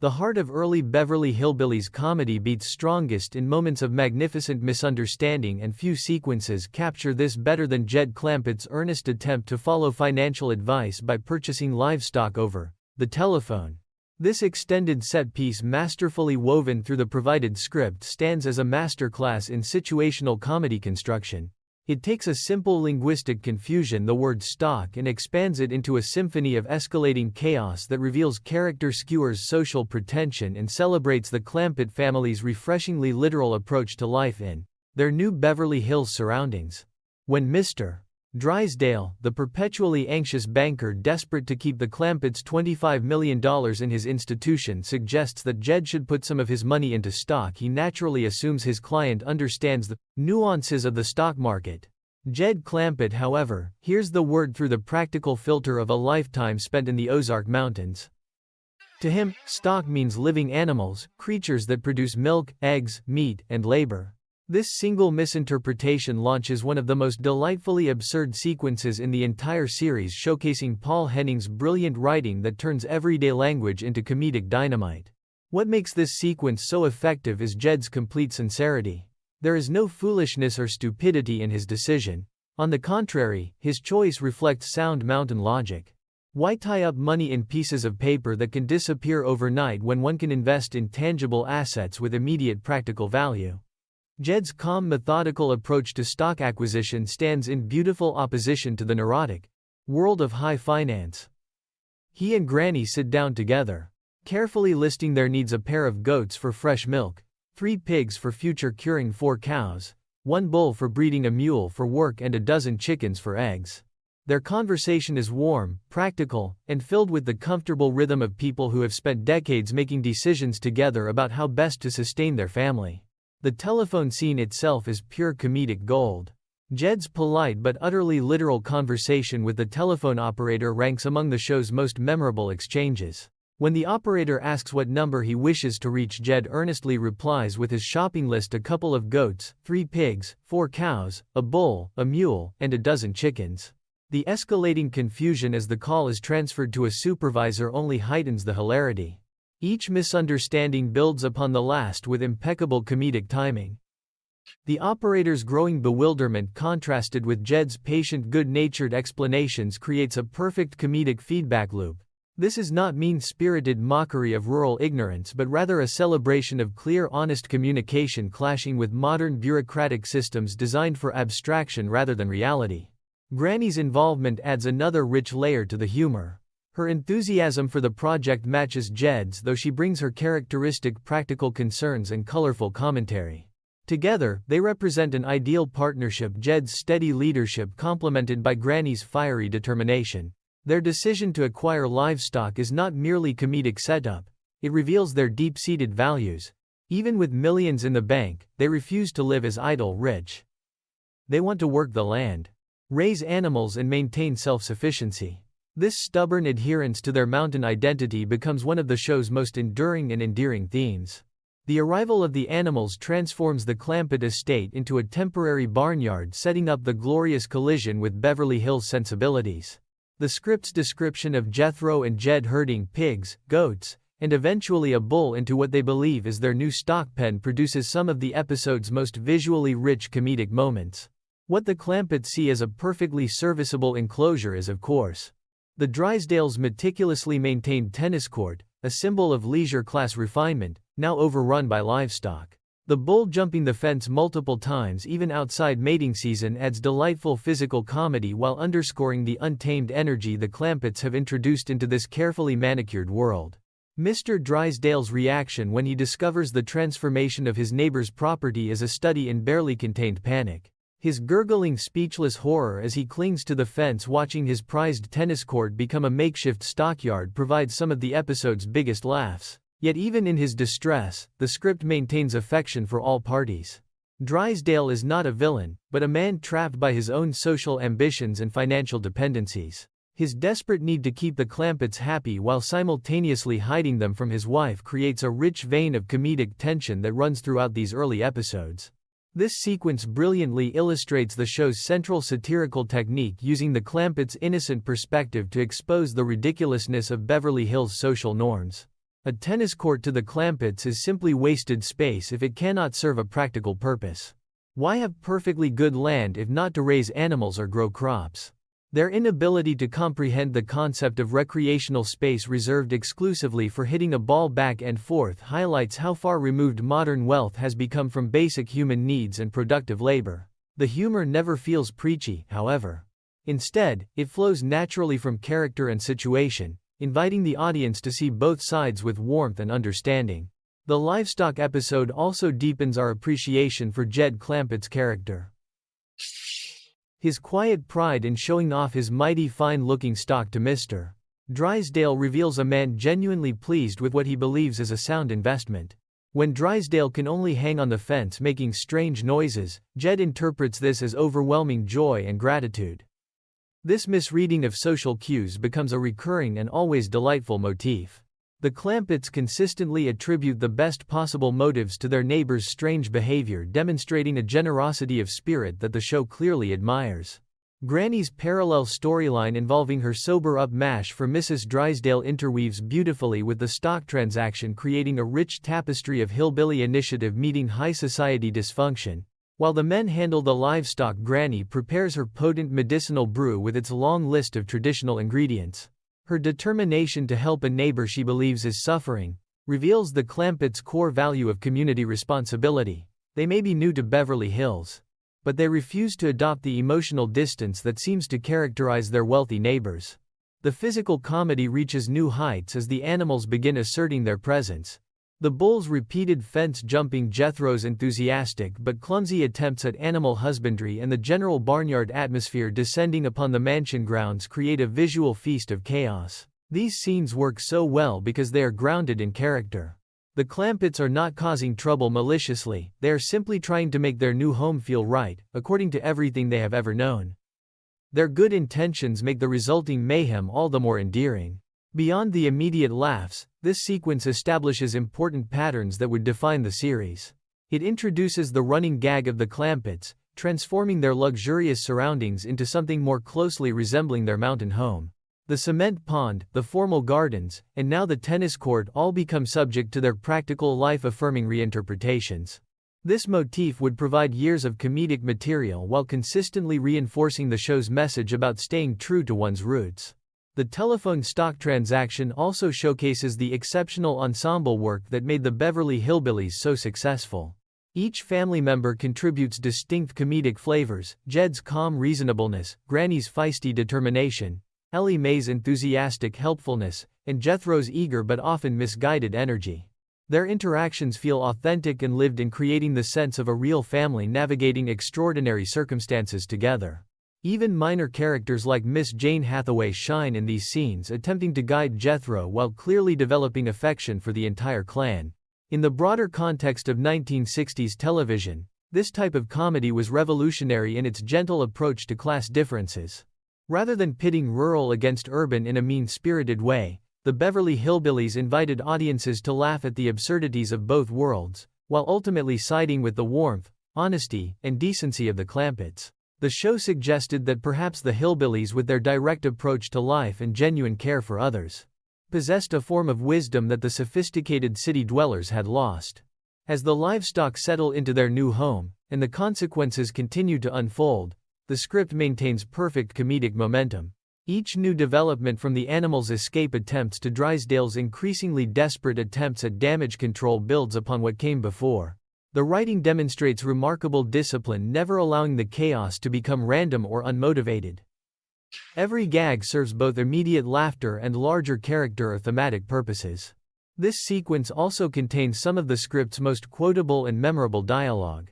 The heart of early Beverly Hillbillies comedy beats strongest in moments of magnificent misunderstanding, and few sequences capture this better than Jed Clampett's earnest attempt to follow financial advice by purchasing livestock over the telephone. This extended set piece, masterfully woven through the provided script, stands as a masterclass in situational comedy construction. It takes a simple linguistic confusion, the word stock, and expands it into a symphony of escalating chaos that reveals character skewers social pretension and celebrates the Clampett family's refreshingly literal approach to life in their new Beverly Hills surroundings. When Mr. Drysdale, the perpetually anxious banker desperate to keep the Clampetts' $25 million in his institution, suggests that Jed should put some of his money into stock, he naturally assumes his client understands the nuances of the stock market. Jed Clampett, however, hears the word through the practical filter of a lifetime spent in the Ozark Mountains. To him, stock means living animals, creatures that produce milk, eggs, meat, and labor. This single misinterpretation launches one of the most delightfully absurd sequences in the entire series, showcasing Paul Henning's brilliant writing that turns everyday language into comedic dynamite. What makes this sequence so effective is Jed's complete sincerity. There is no foolishness or stupidity in his decision. On the contrary, his choice reflects sound mountain logic. Why tie up money in pieces of paper that can disappear overnight when one can invest in tangible assets with immediate practical value? Jed's calm, methodical approach to stock acquisition stands in beautiful opposition to the neurotic world of high finance. He and Granny sit down together, carefully listing their needs: a pair of goats for fresh milk, 3 pigs for future curing, 4 cows, 1 bull for breeding, a mule for work, and a dozen chickens for eggs. Their conversation is warm, practical, and filled with the comfortable rhythm of people who have spent decades making decisions together about how best to sustain their family. The telephone scene itself is pure comedic gold. Jed's polite but utterly literal conversation with the telephone operator ranks among the show's most memorable exchanges. When the operator asks what number he wishes to reach, Jed earnestly replies with his shopping list: a couple of goats, 3 pigs, 4 cows, a bull, a mule, and a dozen chickens. The escalating confusion as the call is transferred to a supervisor only heightens the hilarity. Each misunderstanding builds upon the last with impeccable comedic timing. The operator's growing bewilderment, contrasted with Jed's patient, good-natured explanations, creates a perfect comedic feedback loop. This is not mean-spirited mockery of rural ignorance, but rather a celebration of clear, honest communication clashing with modern bureaucratic systems designed for abstraction rather than reality. Granny's involvement adds another rich layer to the humor. Her enthusiasm for the project matches Jed's, though she brings her characteristic practical concerns and colorful commentary. Together, they represent an ideal partnership: Jed's steady leadership complemented by Granny's fiery determination. Their decision to acquire livestock is not merely comedic setup, it reveals their deep-seated values. Even with millions in the bank, they refuse to live as idle rich. They want to work the land, raise animals, and maintain self-sufficiency. This stubborn adherence to their mountain identity becomes one of the show's most enduring and endearing themes. The arrival of the animals transforms the Clampett estate into a temporary barnyard, setting up the glorious collision with Beverly Hills sensibilities. The script's description of Jethro and Jed herding pigs, goats, and eventually a bull into what they believe is their new stock pen produces some of the episode's most visually rich comedic moments. What the Clampetts see as a perfectly serviceable enclosure is, of course, the Drysdales' meticulously maintained tennis court, a symbol of leisure-class refinement, now overrun by livestock. The bull jumping the fence multiple times even outside mating season adds delightful physical comedy while underscoring the untamed energy the Clampetts have introduced into this carefully manicured world. Mr. Drysdale's reaction when he discovers the transformation of his neighbor's property is a study in barely contained panic. His gurgling, speechless horror as he clings to the fence watching his prized tennis court become a makeshift stockyard provides some of the episode's biggest laughs. Yet even in his distress, the script maintains affection for all parties. Drysdale is not a villain, but a man trapped by his own social ambitions and financial dependencies. His desperate need to keep the Clampetts happy while simultaneously hiding them from his wife creates a rich vein of comedic tension that runs throughout these early episodes. This sequence brilliantly illustrates the show's central satirical technique, using the Clampetts' innocent perspective to expose the ridiculousness of Beverly Hills' social norms. A tennis court to the Clampetts is simply wasted space if it cannot serve a practical purpose. Why have perfectly good land if not to raise animals or grow crops? Their inability to comprehend the concept of recreational space reserved exclusively for hitting a ball back and forth highlights how far removed modern wealth has become from basic human needs and productive labor. The humor never feels preachy, however. Instead, it flows naturally from character and situation, inviting the audience to see both sides with warmth and understanding. The livestock episode also deepens our appreciation for Jed Clampett's character. His quiet pride in showing off his mighty fine-looking stock to Mr. Drysdale reveals a man genuinely pleased with what he believes is a sound investment. When Drysdale can only hang on the fence making strange noises, Jed interprets this as overwhelming joy and gratitude. This misreading of social cues becomes a recurring and always delightful motif. The Clampetts consistently attribute the best possible motives to their neighbors' strange behavior, demonstrating a generosity of spirit that the show clearly admires. Granny's parallel storyline involving her sober-up mash for Mrs. Drysdale interweaves beautifully with the stock transaction, creating a rich tapestry of hillbilly initiative meeting high society dysfunction. While the men handle the livestock, Granny prepares her potent medicinal brew with its long list of traditional ingredients. Her determination to help a neighbor she believes is suffering reveals the Clampetts' core value of community responsibility. They may be new to Beverly Hills, but they refuse to adopt the emotional distance that seems to characterize their wealthy neighbors. The physical comedy reaches new heights as the animals begin asserting their presence. The bull's repeated fence-jumping, Jethro's enthusiastic but clumsy attempts at animal husbandry, and the general barnyard atmosphere descending upon the mansion grounds create a visual feast of chaos. These scenes work so well because they are grounded in character. The Clampetts are not causing trouble maliciously, they are simply trying to make their new home feel right, according to everything they have ever known. Their good intentions make the resulting mayhem all the more endearing. Beyond the immediate laughs, this sequence establishes important patterns that would define the series. It introduces the running gag of the Clampetts, transforming their luxurious surroundings into something more closely resembling their mountain home. The cement pond, the formal gardens, and now the tennis court all become subject to their practical, life-affirming reinterpretations. This motif would provide years of comedic material while consistently reinforcing the show's message about staying true to one's roots. The telephone stock transaction also showcases the exceptional ensemble work that made the Beverly Hillbillies so successful. Each family member contributes distinct comedic flavors: Jed's calm reasonableness, Granny's feisty determination, Ellie Mae's enthusiastic helpfulness, and Jethro's eager but often misguided energy. Their interactions feel authentic and lived in, creating the sense of a real family navigating extraordinary circumstances together. Even minor characters like Miss Jane Hathaway shine in these scenes, attempting to guide Jethro while clearly developing affection for the entire clan. In the broader context of 1960s television, this type of comedy was revolutionary in its gentle approach to class differences. Rather than pitting rural against urban in a mean-spirited way, the Beverly Hillbillies invited audiences to laugh at the absurdities of both worlds, while ultimately siding with the warmth, honesty, and decency of the Clampetts. The show suggested that perhaps the Hillbillies, with their direct approach to life and genuine care for others, possessed a form of wisdom that the sophisticated city dwellers had lost. As the livestock settle into their new home, and the consequences continue to unfold, the script maintains perfect comedic momentum. Each new development, from the animals' escape attempts to Drysdale's increasingly desperate attempts at damage control, builds upon what came before. The writing demonstrates remarkable discipline, never allowing the chaos to become random or unmotivated. Every gag serves both immediate laughter and larger character or thematic purposes. This sequence also contains some of the script's most quotable and memorable dialogue.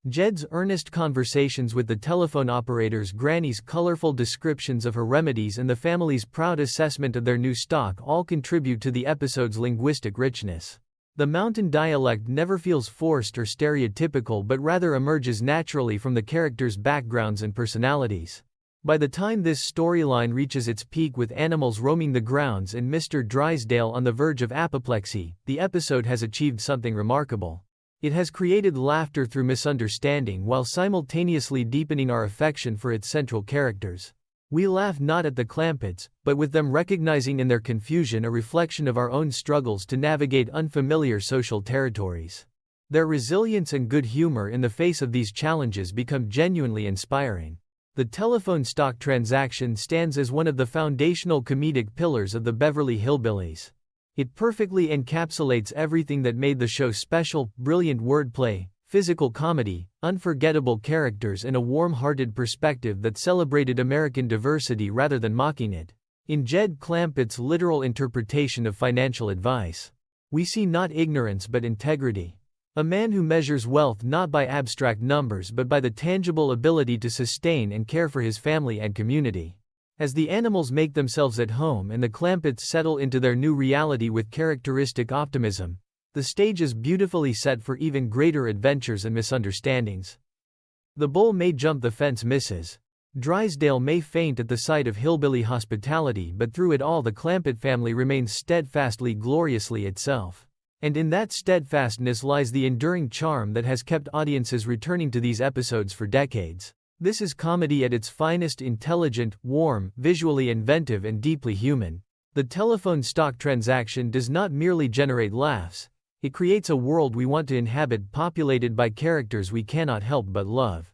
Jed's earnest conversations with the telephone operators, Granny's colorful descriptions of her remedies, and the family's proud assessment of their new stock all contribute to the episode's linguistic richness. The mountain dialect never feels forced or stereotypical, but rather emerges naturally from the characters' backgrounds and personalities. By the time this storyline reaches its peak, with animals roaming the grounds and Mr. Drysdale on the verge of apoplexy, the episode has achieved something remarkable. It has created laughter through misunderstanding while simultaneously deepening our affection for its central characters. We laugh not at the Clampetts, but with them recognizing in their confusion a reflection of our own struggles to navigate unfamiliar social territories. Their resilience and good humor in the face of these challenges become genuinely inspiring. The telephone stock transaction stands as one of the foundational comedic pillars of the Beverly Hillbillies. It perfectly encapsulates everything that made the show special: brilliant wordplay, physical comedy, unforgettable characters, and a warm-hearted perspective that celebrated American diversity rather than mocking it. In Jed Clampett's literal interpretation of financial advice, we see not ignorance but integrity. A man who measures wealth not by abstract numbers but by the tangible ability to sustain and care for his family and community. As the animals make themselves at home and the Clampetts settle into their new reality with characteristic optimism, the stage is beautifully set for even greater adventures and misunderstandings. The bull may jump the fence, Mrs. Drysdale may faint at the sight of hillbilly hospitality, but through it all the Clampett family remains steadfastly gloriously itself. And in that steadfastness lies the enduring charm that has kept audiences returning to these episodes for decades. This is comedy at its finest: intelligent, warm, visually inventive, and deeply human. The telephone stock transaction does not merely generate laughs, it creates a world we want to inhabit, populated by characters we cannot help but love.